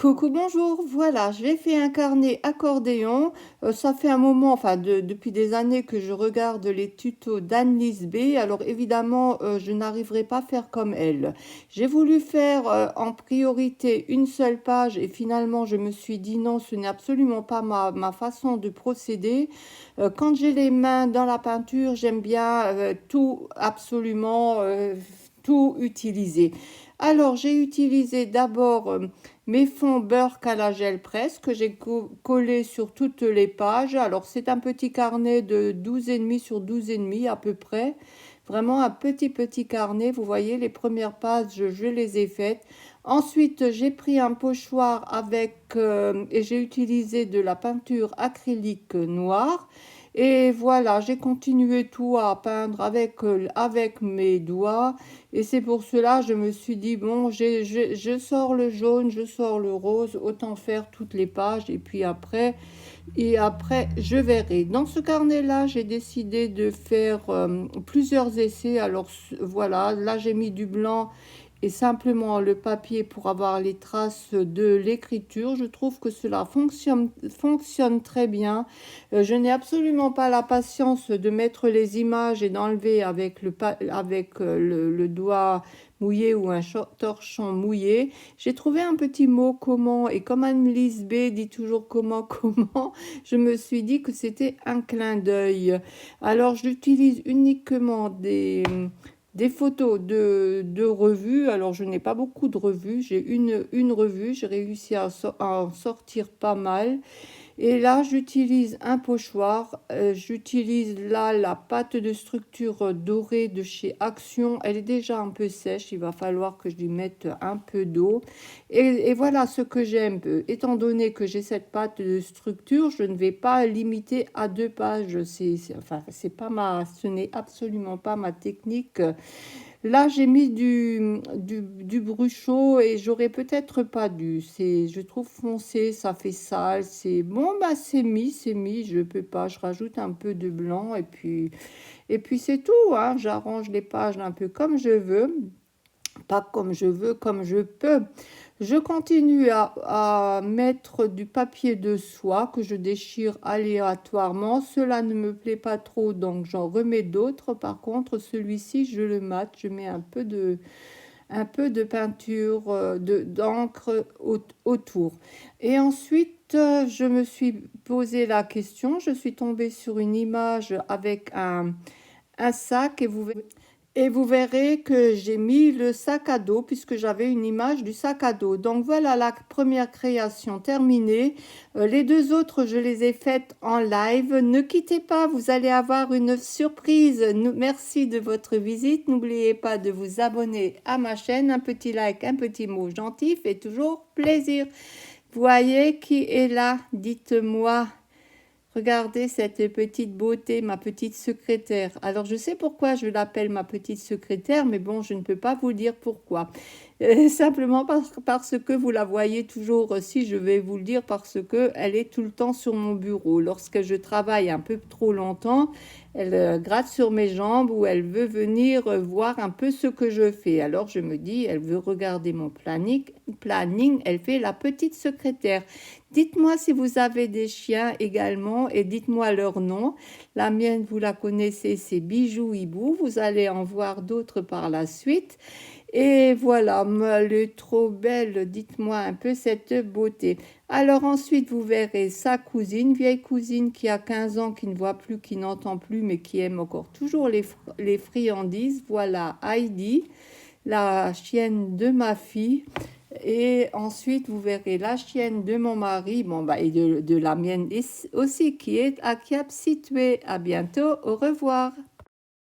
Coucou, bonjour. Voilà, j'ai fait un carnet accordéon. Ça fait un moment, enfin depuis des années que je regarde les tutos d'Annelise B. Alors évidemment, je n'arriverai pas à faire comme elle. J'ai voulu faire en priorité une seule page et finalement je me suis dit non, ce n'est absolument pas ma façon de procéder. Quand j'ai les mains dans la peinture, j'aime bien tout absolument, tout utiliser. Alors j'ai utilisé d'abord mes fonds beurre à la gel presse que j'ai collé sur toutes les pages. Alors c'est un petit carnet de 12,5 sur 12,5 à peu près. Vraiment un petit carnet. Vous voyez, les premières pages, je les ai faites. Ensuite, j'ai pris un pochoir et j'ai utilisé de la peinture acrylique noire. Et voilà, j'ai continué tout à peindre avec mes doigts. Et c'est pour cela je me suis dit, bon, je sors le jaune, je sors le rose, autant faire toutes les pages. Et après, je verrai. Dans ce carnet-là, j'ai décidé de faire plusieurs essais. Alors voilà, là j'ai mis du blanc et simplement le papier pour avoir les traces de l'écriture. Je trouve que cela fonctionne très bien. Je n'ai absolument pas la patience de mettre les images et d'enlever avec le doigt mouillé ou un torchon mouillé. J'ai trouvé un petit mot comment, et comme Annelise B dit toujours comment, comment, je me suis dit que c'était un clin d'œil. Alors j'utilise uniquement des photos de revues. Alors, je n'ai pas beaucoup de revues. J'ai une revue. J'ai réussi à en sortir pas mal. Et là, j'utilise un pochoir. J'utilise là la pâte de structure dorée de chez Action. Elle est déjà un peu sèche. Il va falloir que je lui mette un peu d'eau. Et voilà ce que j'aime. Étant donné que j'ai cette pâte de structure, je ne vais pas limiter à 2 pages. Enfin, c'est pas ce n'est absolument pas ma technique. Là, j'ai mis du bruchot et j'aurais peut-être pas dû. Je trouve foncé, ça fait sale. C'est bon, bah c'est mis. Je peux pas. Je rajoute un peu de blanc et puis c'est tout, hein. J'arrange les pages un peu comme je veux, pas comme je veux, comme je peux. Je continue à mettre du papier de soie que je déchire aléatoirement. Cela ne me plaît pas trop, donc j'en remets d'autres. Par contre, celui-ci, je le mate. Je mets un peu de peinture, d'encre autour. Et ensuite, je me suis posé la question. Je suis tombée sur une image avec un sac et vous verrez que j'ai mis le sac à dos puisque j'avais une image du sac à dos. Donc voilà la première création terminée. Les deux autres, je les ai faites en live. Ne quittez pas, vous allez avoir une surprise. Merci de votre visite. N'oubliez pas de vous abonner à ma chaîne. Un petit like, un petit mot gentil fait toujours plaisir. Voyez qui est là? Dites-moi. Regardez cette petite beauté, ma petite secrétaire. Alors, je sais pourquoi je l'appelle ma petite secrétaire, mais bon, je ne peux pas vous dire pourquoi. Simplement parce que vous la voyez toujours, si je vais vous le dire, parce que elle est tout le temps sur mon bureau. Lorsque je travaille un peu trop longtemps, elle gratte sur mes jambes ou elle veut venir voir un peu ce que je fais. Alors je me dis, elle veut regarder mon planning, elle fait la petite secrétaire. Dites-moi si vous avez des chiens également et dites-moi leur nom. La mienne, vous la connaissez, c'est Bijou Hibou. Vous allez en voir d'autres par la suite. Et voilà, elle est trop belle, dites-moi un peu cette beauté. Alors ensuite, vous verrez sa cousine, vieille cousine qui a 15 ans, qui ne voit plus, qui n'entend plus, mais qui aime encore toujours les friandises. Voilà Heidi, la chienne de ma fille. Et ensuite, vous verrez la chienne de mon mari, bon, bah, et de la mienne aussi, qui est à Cap situé. À bientôt, au revoir.